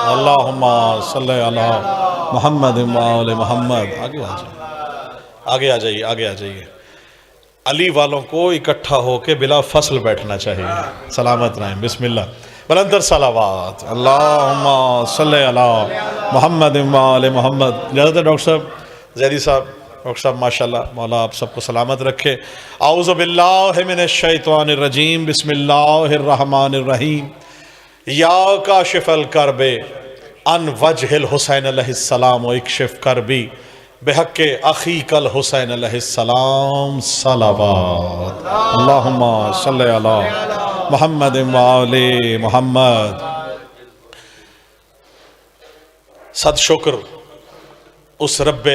اللہم صلی علی محمد وآل محمد۔ آگے آ جائیے، آگے آ جائیے۔ علی والوں کو اکٹھا ہو کے بلا فصل بیٹھنا چاہیے۔ سلامت رہیں، بسم اللہ، بلندر صلوات۔ اللہم صلی علی محمد وآل محمد۔ اجازت ہے ڈاکٹر صاحب، زیدی صاحب، ڈاکٹر صاحب ماشاءاللہ، مولا آپ سب کو سلامت رکھے۔ اعوذ باللہ من الشیطان الرجیم، بسم اللہ الرحمن الرحیم۔ یا کاشف الکرب عن وجہ الحسین علیہ السلام و اکشف کربی بحق اخیک الحسین علیہ السلام صلوات۔ اللہم صلی علی محمد وآل محمد۔ صد شکر اس رب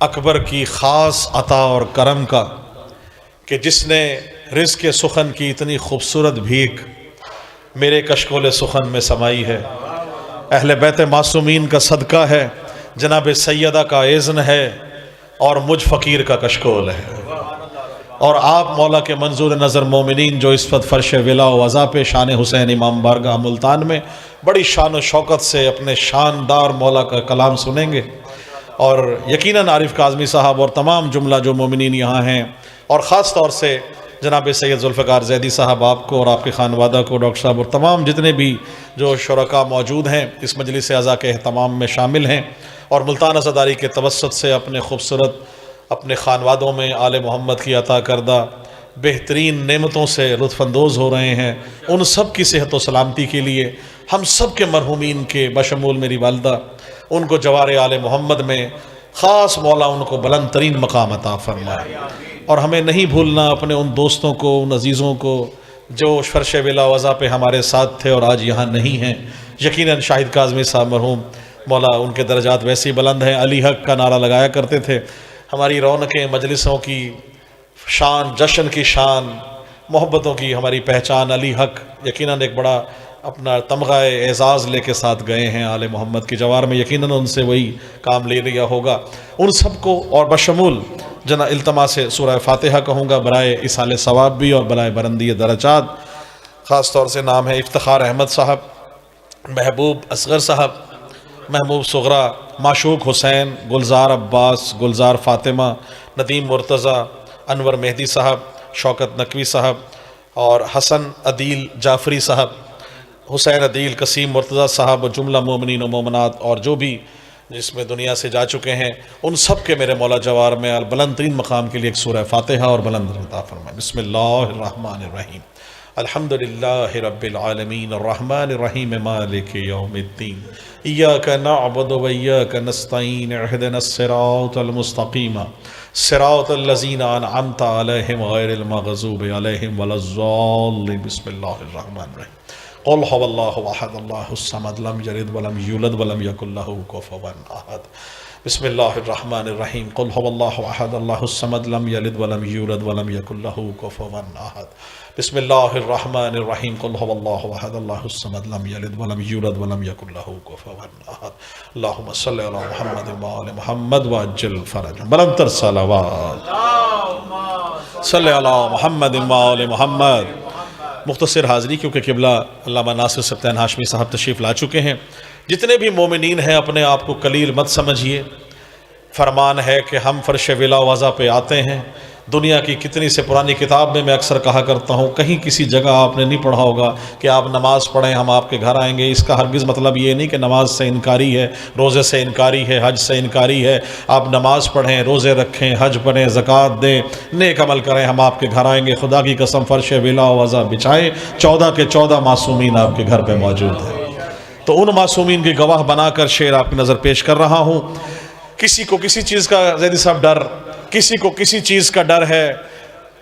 اکبر کی خاص عطا اور کرم کا کہ جس نے رزق سخن کی اتنی خوبصورت بھیک میرے کشکول سخن میں سمائی ہے۔ اہل بیت معصومین کا صدقہ ہے، جناب سیدہ کا اذن ہے، اور مجھ فقیر کا کشکول ہے، اور آپ مولا کے منظور نظر مومنین جو اس وقت فرش ولا و عزا پہ شان حسین امام بارگاہ ملتان میں بڑی شان و شوکت سے اپنے شاندار مولا کا کلام سنیں گے، اور یقیناً عارف کاظمی صاحب اور تمام جملہ جو مومنین یہاں ہیں، اور خاص طور سے جناب سید ذوالفقار زیدی صاحب آپ کو اور آپ کے خانوادہ کو، ڈاکٹر صاحب اور تمام جتنے بھی جو شرکاء موجود ہیں اس مجلس اعزا کے اہتمام میں شامل ہیں، اور ملتان عزاداری کے توسط سے اپنے خوبصورت اپنے خانوادوں میں آل محمد کی عطا کردہ بہترین نعمتوں سے لطف اندوز ہو رہے ہیں، ان سب کی صحت و سلامتی کے لیے ہم سب کے مرحومین کے بشمول میری والدہ، ان کو جوار آل محمد میں خاص مولا ان کو بلند ترین مقام عطا فرمائے، اور ہمیں نہیں بھولنا اپنے ان دوستوں کو، ان عزیزوں کو جو فرش ولا وضع پہ ہمارے ساتھ تھے اور آج یہاں نہیں ہیں۔ یقیناً شاہد کاظمی صاحب مرحوم، مولا ان کے درجات ویسے ہی بلند ہیں، علی حق کا نعرہ لگایا کرتے تھے۔ ہماری رونقیں، مجلسوں کی شان، جشن کی شان، محبتوں کی ہماری پہچان علی حق یقیناً ایک بڑا اپنا تمغہ اعزاز لے کے ساتھ گئے ہیں آل محمد کی جوار میں، یقیناً ان سے وہی کام لے لیا ہوگا۔ ان سب کو اور بشمول التماس سے سورہ فاتحہ کہوں گا برائے اصال ثواب بھی اور برائے بلندی درجات۔ خاص طور سے نام ہے افتخار احمد صاحب، محبوب اصغر صاحب، محبوب صغرا، معشوق حسین، گلزار عباس، گلزار فاطمہ، ندیم مرتضیٰ، انور مہدی صاحب، شوکت نقوی صاحب، اور حسن عدیل جعفری صاحب، حسین عدیل قسیم مرتضیٰ صاحب، و جملہ مومنین و مومنات اور جو بھی جس میں دنیا سے جا چکے ہیں، ان سب کے میرے مولا جوار میں بلند ترین مقام کے لیے ایک سورہ فاتحہ اور بلند عطا فرمائے۔ بسم اللہ الرحمن الرحیم۔ الحمدللہ رب العالمین الرحمن الرحیم مالک یوم الدین ایاک نعبد و ایاک نستعین اہدنا الصراط المستقیم صراط الذین انعمت علیہم غیر المغضوب علیہم ولا الضالین۔ بسم اللہ الرحمن الرحیم۔ قل هو اللہ احد اللہ الصمد لم یلد ولم یولد ولم یکن لہ کفوا احد۔ بسم اللہ الرحمن الرحیم۔ قل هو اللہ احد اللہ الصمد لم یلد ولم یولد ولم یکن لہ کفوا احد۔ بسم اللہ الرحمن الرحیم۔ قل هو اللہ احد اللہ الصمد لم یلد ولم یولد ولم یکن لہ کفوا احد۔ اللہم صلی علی محمد وآل محمد وعجل فرجهم۔ بلندتر صلوات۔ صلی علی محمد وآل محمد۔ مختصر حاضری کیونکہ قبلہ علامہ ناصر سبطین ہاشمی صاحب تشریف لا چکے ہیں۔ جتنے بھی مومنین ہیں اپنے آپ کو قلیل مت سمجھیے۔ فرمان ہے کہ ہم فرش ولا وضع پہ آتے ہیں۔ دنیا کی کتنی سے پرانی کتاب میں حکثر کہا کرتا ہوں، کہیں کسی جگہ آپ نے نہیں پڑھا ہوگا کہ آپ نماز پڑھیں ہم آپ کے گھر آئیں گے۔ اس کا ہرگز مطلب یہ نہیں کہ نماز سے انکاری ہے، روزے سے انکاری ہے، حج سے انکاری ہے۔ آپ نماز پڑھیں، روزے رکھیں، حج پڑھیں، زکوٰۃ دیں، نیک عمل کریں، ہم آپ کے گھر آئیں گے۔ خدا کی قسم فرش ولا وضع بچھائیں، 14 کے 14 معصومین آپ کے گھر پہ موجود ہیں۔ تو ان معصومین کی گواہ بنا کر شعر آپ کی نظر پیش کر رہا ہوں۔ کسی کو کسی چیز کا زیدی صاحب ڈر، کسی کو کسی چیز کا ڈر ہے،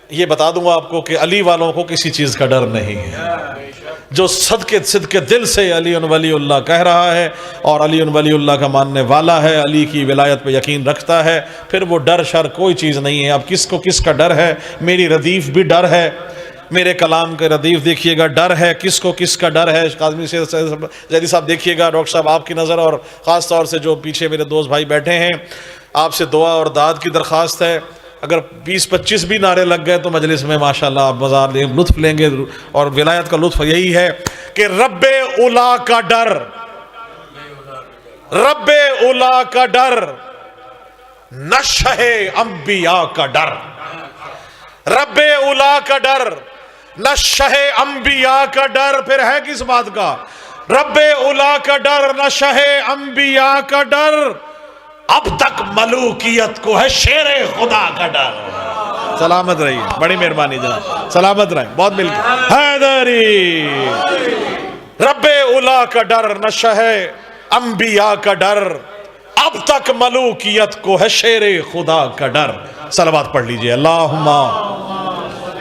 یہ بتا دوں آپ کو کہ علی والوں کو کسی چیز کا ڈر نہیں ہے۔ جو صدقے دل سے علی ولی اللہ کہہ رہا ہے اور علی ولی اللہ کا ماننے والا ہے، علی کی ولایت پہ یقین رکھتا ہے، پھر وہ ڈر شر کوئی چیز نہیں ہے۔ اب کس کو کس کا ڈر ہے؟ میری ردیف بھی ڈر ہے، میرے کلام کے ردیف دیکھیے گا، ڈر ہے۔ کس کو کس کا ڈر ہے؟ کاظمی زیدی صاحب دیکھیے گا، ڈاکٹر صاحب آپ کی نظر، اور خاص طور سے جو پیچھے میرے دوست بھائی بیٹھے ہیں، آپ سے دعا اور داد کی درخواست ہے۔ اگر 20-25 بھی نعرے لگ گئے تو مجلس میں ماشاءاللہ آپ مزار لیں، لطف لیں گے، اور ولایت کا لطف یہی ہے کہ رب اولا کا ڈر، رب اولا کا ڈر نہ شہ انبیاء کا ڈر، رب اولا کا ڈر نہ شہ انبیاء کا ڈر. پھر ہے کس بات کا؟ رب اولا کا ڈر نہ شہ انبیاء کا ڈر، اب تک ملوکیت کو ہے شیر خدا کا ڈر. سلامت رہیے، بڑی مہربانی جناب، سلامت رہیں، بہت مل کے حیدری. رب اولا کا ڈر نہ شہ انبیاء کا ڈر، اب تک ملوکیت کو ہے شیر خدا کا ڈر. صلوات پڑھ لیجئے. اللہم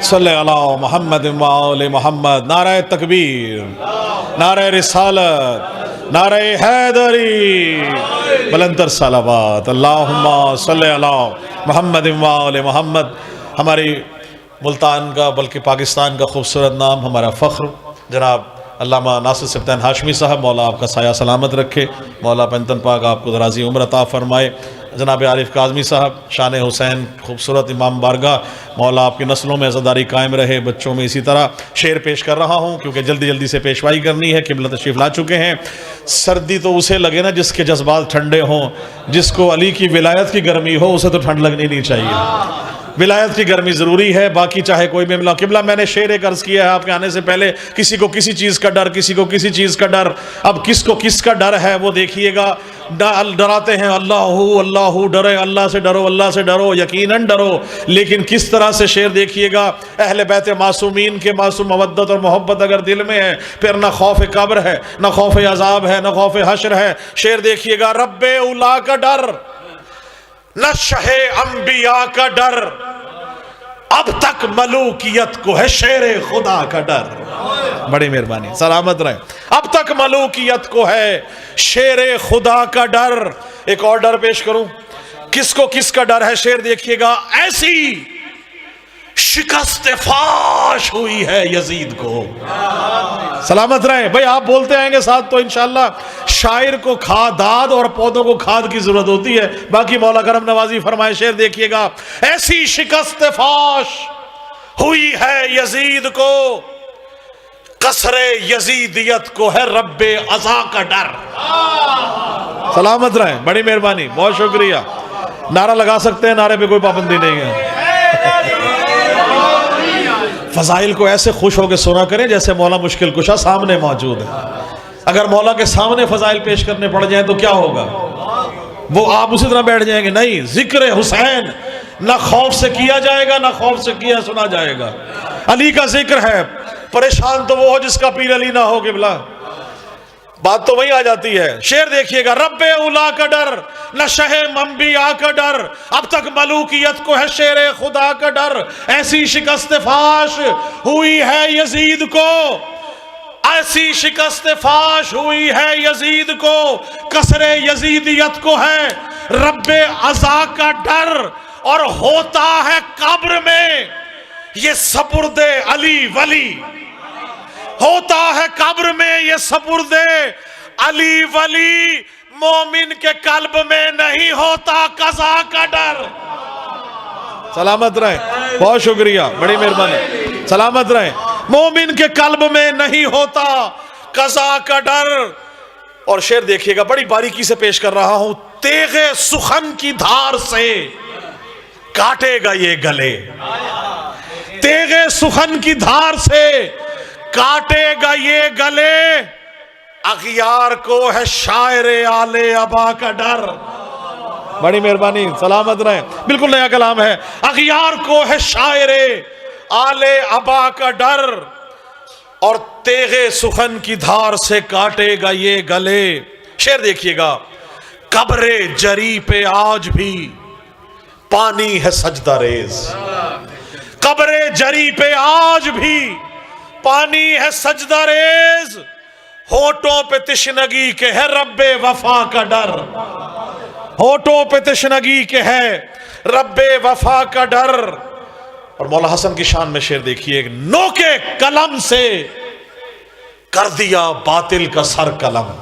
صلی علی محمد و آل محمد. نعرہ تکبیر، نعرہ رسالت، نعرہ حیدری، بلندر صلوات. اللہم صلی علی محمد و آل محمد. ہماری ملتان کا بلکہ پاکستان کا خوبصورت نام، ہمارا فخر جناب علامہ ناصر سبطین ہاشمی صاحب، مولا آپ کا سایہ سلامت رکھے، مولا پنتن پاک آپ کو دراز عمر عطا فرمائے. جناب عارف کاظمی صاحب، شان حسین، خوبصورت امام بارگاہ، مولا آپ کی نسلوں میں عزاداری قائم رہے، بچوں میں اسی طرح. شعر پیش کر رہا ہوں کیونکہ جلدی جلدی سے پیشوائی کرنی ہے، قبلہ تشریف لا چکے ہیں. سردی تو اسے لگے نا جس کے جذبات ٹھنڈے ہوں، جس کو علی کی ولایت کی گرمی ہو اسے تو ٹھنڈ لگنی نہیں چاہیے. ولایت کی گرمی ضروری ہے، باقی چاہے کوئی بھی ملا. قبلہ میں نے شعر ایک عرض کیا ہے آپ کے آنے سے پہلے، کسی کو کسی چیز کا ڈر، کسی کو کسی چیز کا ڈر. اب کس کو کس کا ڈر ہے وہ دیکھیے گا. ڈراتے ہیں اللہ ڈرے، اللہ سے ڈرو، اللہ سے ڈرو، یقیناً ڈرو. لیکن کس طرح سے شعر دیکھیے گا. اہل بیت معصومین کے معصوم مودت اور محبت اگر دل میں ہے، پھر نہ خوف قبر ہے، نہ خوف عذاب ہے، نہ خوف حشر ہے. شعر دیکھیے گا. رب اولا کا ڈر نہ شہ انبیاء کا ڈر، اب تک ملوکیت کو ہے شیر خدا کا ڈر. بڑی مہربانی، سلامت رہیں. اب تک ملوکیت کو ہے شیر خدا کا ڈر. ایک اور ڈر پیش کروں. کس کو کس کا ڈر ہے؟ شعر دیکھیے گا. ایسی شکست فاش ہوئی ہے یزید کو. سلامت رہیں بھئی، آپ بولتے آئیں گے ساتھ تو انشاءاللہ. شاعر کو داد اور پودوں کو کھاد کی ضرورت ہوتی ہے، باقی مولا کرم نوازی فرمائے. شعر دیکھیے گا. ایسی شکست فاش ہوئی ہے یزید کو، قصر یزیدیت کو ہے رب عزا کا ڈر. سلامت رہیں، بڑی مہربانی، بہت شکریہ. نعرہ لگا سکتے ہیں، نعرے پہ کوئی پابندی نہیں ہے. فضائل کو ایسے خوش ہو کے سنا کریں جیسے مولا مشکل کشا سامنے موجود ہے. اگر مولا کے سامنے فضائل پیش کرنے پڑ جائیں تو کیا ہوگا؟ وہ آپ اسی طرح بیٹھ جائیں گے. نہیں، ذکر حسین نہ خوف سے کیا جائے گا، نہ خوف سے کیا سنا جائے گا. علی کا ذکر ہے، پریشان تو وہ ہو جس کا پیر علی نہ ہو. قبلہ بات تو وہی آ جاتی ہے. شعر دیکھیے گا. رب اولا کا ڈر نہ شہ انبیاء کا ڈر، اب تک ملوکیت کو ہے شیر خدا کا ڈر. ایسی شکست فاش ہوئی ہے یزید کو، ایسی شکست فاش ہوئی ہے یزید کو، کسر یزیدیت کو ہے رب عزا کا ڈر. اور ہوتا ہے قبر میں یہ سپرد علی ولی، ہوتا ہے قبر میں یہ سپرد علی ولی. مومن کے قلب میں نہیں ہوتا قضا کا ڈر. سلامت رہیں، بہت شکریہ، بڑی مہربانی، سلامت رہیں. مومن کے قلب میں نہیں ہوتا قضا کا ڈر. اور شعر دیکھیے گا، بڑی باریکی سے پیش کر رہا ہوں. تیغ سخن کی دھار سے کاٹے گا یہ گلے، تیغ سخن کی دھار سے کاٹے گا یہ گلے. اغیار کو ہے شاعر آل ابا کا ڈر. بڑی مہربانی، سلامت رہیں، بالکل نیا کلام ہے. اغیار کو ہے شاعر آل ابا کا ڈر، اور تیغ سخن کی دھار سے کاٹے گا یہ گلے. شعر دیکھیے گا. قبر جری پہ آج بھی پانی ہے سجدہ ریز، قبر جری پہ آج بھی پانی ہے سجدہ ریز. ہونٹوں پہ تشنگی کے ہے رب وفا کا ڈر، ہونٹوں پہ تشنگی کے ہے رب وفا کا ڈر. اور مولا حسن کی شان میں شعر دیکھیے. نوکے قلم سے کر دیا باطل کا سر قلم،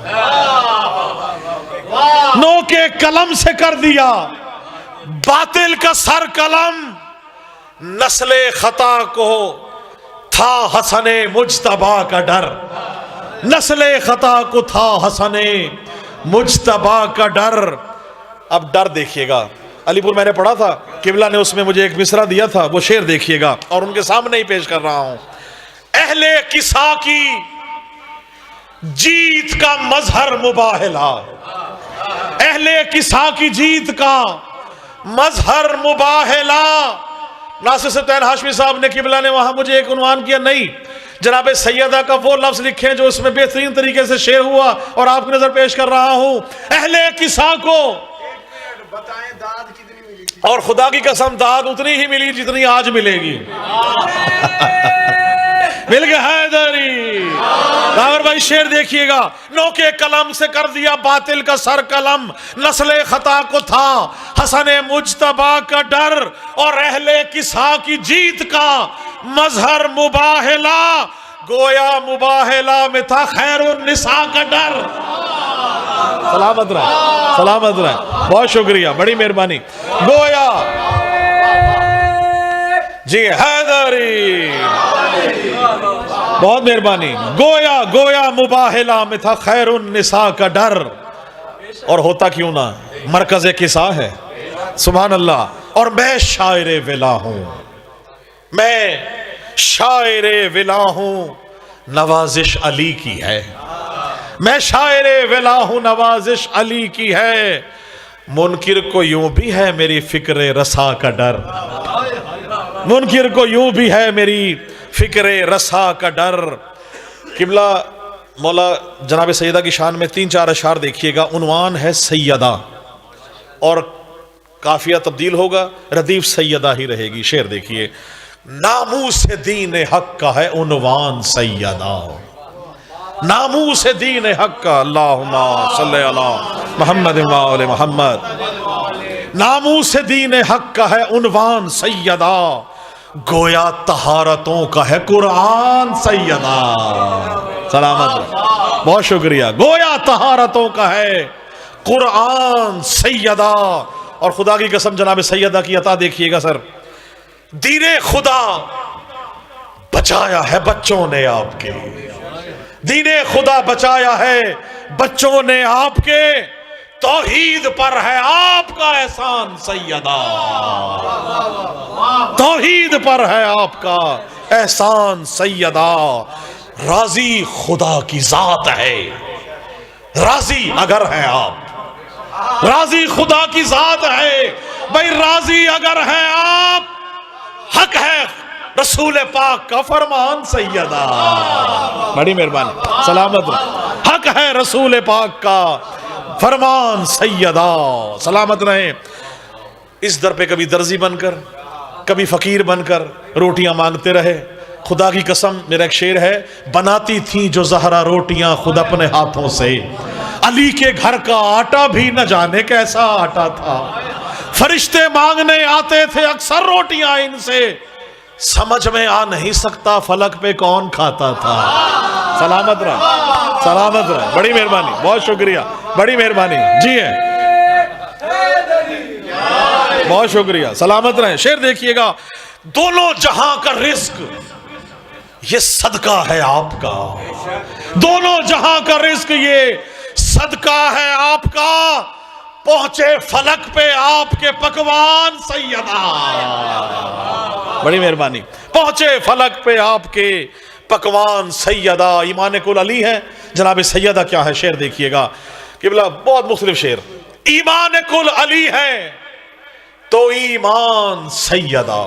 نوکے قلم سے کر دیا باطل کا سر قلم. نسل خطا کو تھا حسن مجتبی کا ڈر. نسل خطا کو تھا حسن مجتبیٰ کا ڈر. اب ڈر دیکھیے گا، علی پور میں نے پڑھا تھا، قبلہ نے اس میں مجھے ایک مصرع دیا تھا، وہ شعر دیکھیے گا اور ان کے سامنے ہی پیش کر رہا ہوں. اہل کسا کی جیت کا مظہر مباہلا، اہل کسا کی جیت کا مظہر مباہلا. ناصر سبطین ہاشمی صاحب نے قبلہ نے وہاں مجھے ایک عنوان کیا، نہیں جناب سیدہ کا وہ لفظ لکھیں جو اس میں بہترین طریقے سے شعر ہوا اور آپ کی نظر پیش کر رہا ہوں. اہل کسا کو اور خدا کی قسم داد اتنی ہی ملی جتنی آج ملے گی. مل گیا حیدری. داور بھائی شعر دیکھیے گا. نوکے قلم سے کر دیا باطل کا سر قلم، نسل خطا کو تھا حسن مجتبیٰ کا ڈر، اور اہل کسا کی جیت کا مظہر مباہلا، گویا مباہلا میں تھا خیر النساء کا ڈر. سلامت رہے، سلامت رہے، بہت شکریہ، بڑی مہربانی. گویا جی حیدری، بہت مہربانی. گویا گویا مباہلا میں تھا خیر النساء کا ڈر، اور ہوتا کیوں نہ مرکز کسا ہے. سبحان اللہ. اور میں شاعر ولا ہوں، میں شاعر ولا ہوں، نوازش علی کی ہے. میں شاعر ولا ہوں، نوازش علی کی ہے. منکر کو یوں بھی ہے میری فکر رسا کا ڈر، منکر کو یوں بھی ہے میری فکر رسا کا ڈر. قبلہ مولا جناب سیدہ کی شان میں 3-4 اشعار دیکھیے گا. عنوان ہے سیدہ اور قافیہ تبدیل ہوگا، ردیف سیدہ ہی رہے گی. شعر دیکھیے. ناموس دین حق کا ہے عنوان سیدہ، ناموس دین حق کا، اللہم صلی علی محمد و آل محمد. ناموس دین حق کا ہے عنوان سیدہ، گویا طہارتوں کا ہے قرآن سیدہ. سلامت، بہت شکریہ. گویا طہارتوں کا ہے قرآن سیدہ. اور خدا کی قسم جناب سیدہ کی عطا دیکھیے گا سر. دین خدا بچایا ہے بچوں نے آپ کے، دین خدا بچایا ہے بچوں نے آپ کے، توحید پر ہے آپ کا احسان سیدہ، توحید پر ہے آپ کا احسان سیدہ. راضی خدا کی ذات ہے، راضی اگر ہیں آپ، راضی خدا کی ذات ہے بھائی، راضی اگر ہیں آپ، حق ہے رسول پاک کا فرمان سیدہ. بڑی مہربانی، سلامت. حق ہے رسول پاک کا فرمان سیدہ. سلامت رہیں. اس در پہ کبھی درزی بن کر، کبھی فقیر بن کر روٹیاں مانگتے رہے. خدا کی قسم میرا ایک شعر ہے، بناتی تھیں جو زہرا روٹیاں خود اپنے ہاتھوں سے، علی کے گھر کا آٹا بھی نہ جانے کیسا آٹا تھا، فرشتے مانگنے آتے تھے اکثر روٹیاں ان سے، سمجھ میں آ نہیں سکتا فلک پہ کون کھاتا تھا. سلامت رہا، سلامت رہا. بڑی مہربانی، بہت شکریہ، بڑی مہربانی. جی ہے، بہت شکریہ. سلامت رہیں. شعر دیکھیے گا. دونوں جہاں کا رزق یہ صدقہ ہے آپ کا، دونوں جہاں کا رزق یہ صدقہ ہے آپ کا، پہنچے فلک پہ آپ کے پکوان سیدہ. بڑی مہربانی. پہنچے فلک پہ آپ کے پکوان سیدہ. ایمان کل علی ہے. جناب سیدہ کیا ہے؟ شعر دیکھیے گا. قبلہ بہت مختلف شعر. ایمان کل علی ہے تو ایمان سیدہ،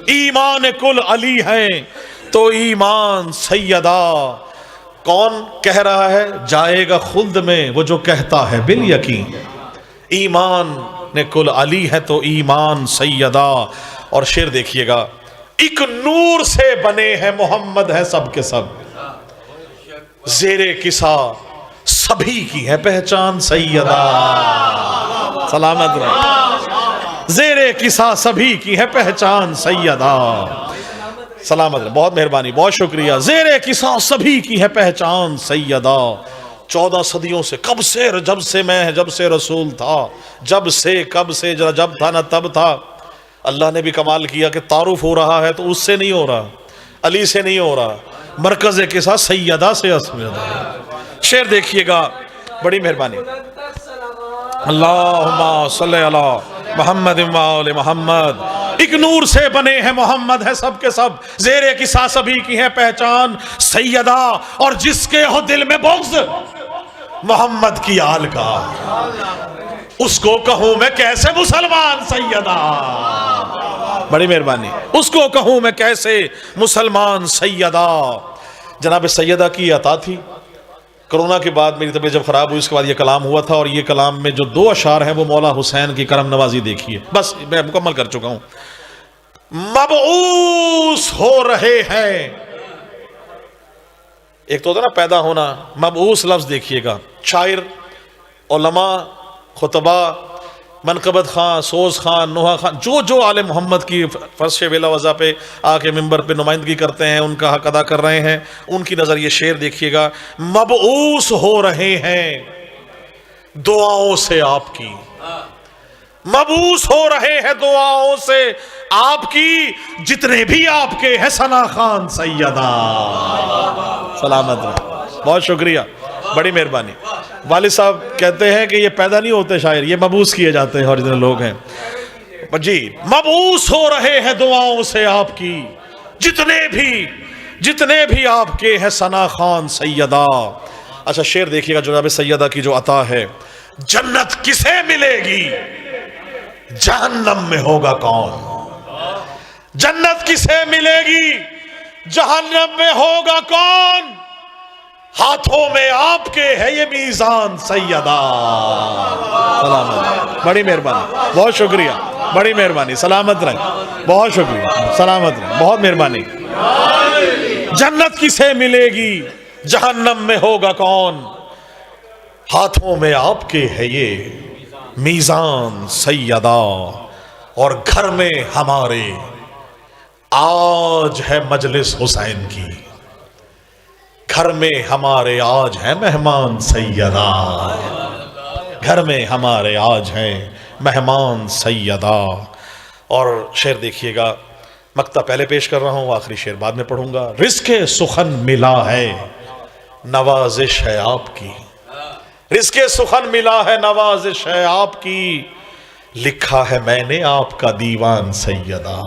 ایمان کل علی ہے تو ایمان سیدہ. کون کہہ رہا ہے؟ جائے گا خلد میں وہ جو کہتا ہے بالیقین، ایمان کل علی ہے تو ایمان سیدہ. اور شعر دیکھیے گا. ایک نور سے بنے ہیں محمد ہے سب کے سب، زیر کسا سبھی کی ہے پہچان سیدہ. سلامت رہے. زیر کسا سبھی کی ہے پہچان سیدہ. سلامت رہے. بہت مہربانی، بہت شکریہ. زیر کسا سبھی کی ہے پہچان سیدہ. 14 صدیوں سے، کب سے، جب سے میں، جب سے رسول تھا، جب سے، کب سے، جب تھا نہ تب تھا. اللہ نے بھی کمال کیا کہ تعارف ہو رہا ہے تو اس سے نہیں ہو رہا، علی سے نہیں ہو رہا، مرکز کے ساتھ سیدہ سے اسمیدہ. شعر دیکھیے گا, بڑی مہربانی. اللہم صلی علی محمد و آل محمد. ایک نور سے بنے ہیں محمد ہے سب کے سب, زیر کی سا سبھی کی ہے پہچان سیدہ, اور جس کے ہو دل میں بغض محمد کی آل کا, اس کو کہوں میں کیسے مسلمان سیدہ. بڑی مہربانی. اس کو کہوں میں کیسے مسلمان سیدہ. جناب سیدہ کی عطا تھی. کرونا کے بعد میری طبیعت جب خراب ہوئی اس کے بعد یہ کلام ہوا تھا, اور یہ کلام میں جو 2 اشعار ہیں وہ مولا حسین کی کرم نوازی دیکھیے. بس میں مکمل کر چکا ہوں. مبعوث ہو رہے ہیں, ایک تو ہوتا نا پیدا ہونا, مبعوث لفظ دیکھیے گا. شاعر, علماء, خطبہ, منقبت خان, سوز خان, نوحہ خان, جو آل محمد کی فرش ویلا وضع پہ آ کے ممبر پہ نمائندگی کرتے ہیں, ان کا حق ادا کر رہے ہیں, ان کی نظر یہ شعر دیکھیے گا. مبعوث ہو رہے ہیں دعاؤں سے آپ کی, مبعوث ہو رہے ہیں دعاؤں سے آپ کی, جتنے بھی آپ کے ہیں ثنا خان سیدہ. سلامت رہے. بہت شکریہ, بڑی مہربانی. والد صاحب کہتے ہیں کہ یہ پیدا نہیں ہوتے شاعر, یہ مبعوث کیے جاتے ہیں, اور جتنے لوگ ہیں جی مبعوث ہو رہے ہیں دعاؤں سے آپ کی, جتنے بھی آپ کے ہیں ثنا خان سیدہ. اچھا شعر دیکھیے گا جناب سیدہ کی جو عطا ہے. جنت کسے ملے گی جہنم میں ہوگا کون, جنت کسے ملے گی جہنم میں ہوگا کون, ہاتھوں میں آپ کے ہے یہ میزان سیدہ. سلامت. بڑی مہربانی, بہت شکریہ, بڑی مہربانی. سلامت رہیں, بہت شکریہ, سلامت رہیں, بہت مہربانی. جنت کسے ملے گی جہنم میں ہوگا کون, ہاتھوں میں آپ کے ہے یہ میزان سیدہ. اور گھر میں ہمارے آج ہے مجلس حسین کی, گھر میں ہمارے آج ہے مہمان سیدہ, گھر میں ہمارے آج ہیں مہمان سیدہ. اور شعر دیکھیے گا, مقطع پہلے پیش کر رہا ہوں, آخری شعر بعد میں پڑھوں گا. رزق سخن ملا ہے نوازش ہے آپ کی, رزق سخن ملا ہے نوازش ہے آپ کی, لکھا ہے میں نے آپ کا دیوان سیدہ,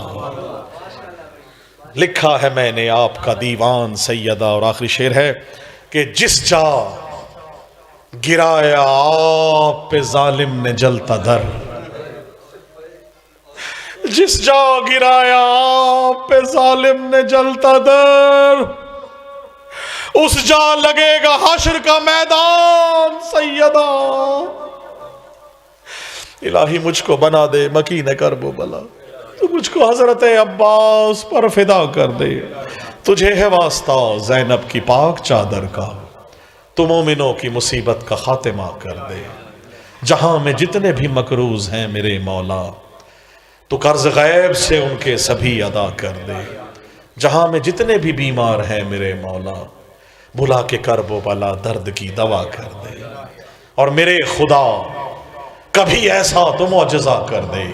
لکھا ہے میں نے آپ کا دیوان سیدہ. اور آخری شعر ہے کہ جس جا گرایا آپ پہ ظالم نے جلتا در, جس جا گرایا آپ پہ ظالم نے جلتا در, اس جا لگے گا حشر کا میدان سیدہ. الہی مجھ کو بنا دے مکین کرب و بلا, تو مجھ کو حضرت عباس پر فدا کر دے. تجھے ہے واسطہ زینب کی پاک چادر کا, تو مومنوں کی مصیبت کا خاتمہ کر دے. جہاں میں جتنے بھی مقروض ہیں میرے مولا, تو قرض غیب سے ان کے سبھی ادا کر دے. جہاں میں جتنے بھی بیمار ہیں میرے مولا, بلا کے کرب و بلا درد کی دوا کر دے. اور میرے خدا کبھی ایسا تو معجزہ کر دے,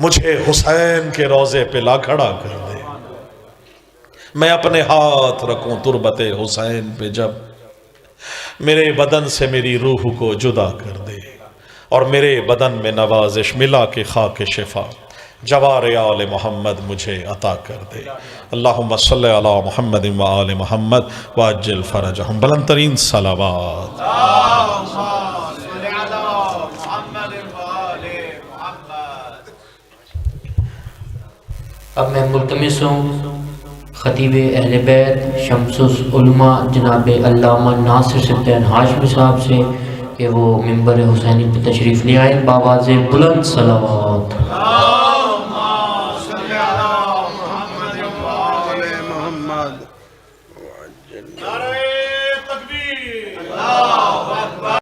مجھے حسین کے روضے پہ لا کھڑا کر دے. میں اپنے ہاتھ رکھوں تربت حسین پہ جب, میرے بدن سے میری روح کو جدا کر دے. اور میرے بدن میں نوازش ملا کے خاک شفا, جوار آل محمد مجھے عطا کر دے. اللہم صلی علی محمد و آل محمد واجل فرجہم. بلند ترین صلوات. اب میں ملتمس ہوں خطیب اہل بیت شمس العلماء جناب علامہ ناصر صدین ہاشمی صاحب سے کہ وہ ممبر حسینی پہ تشریف لے آئیں. بآواز بلند صلوات.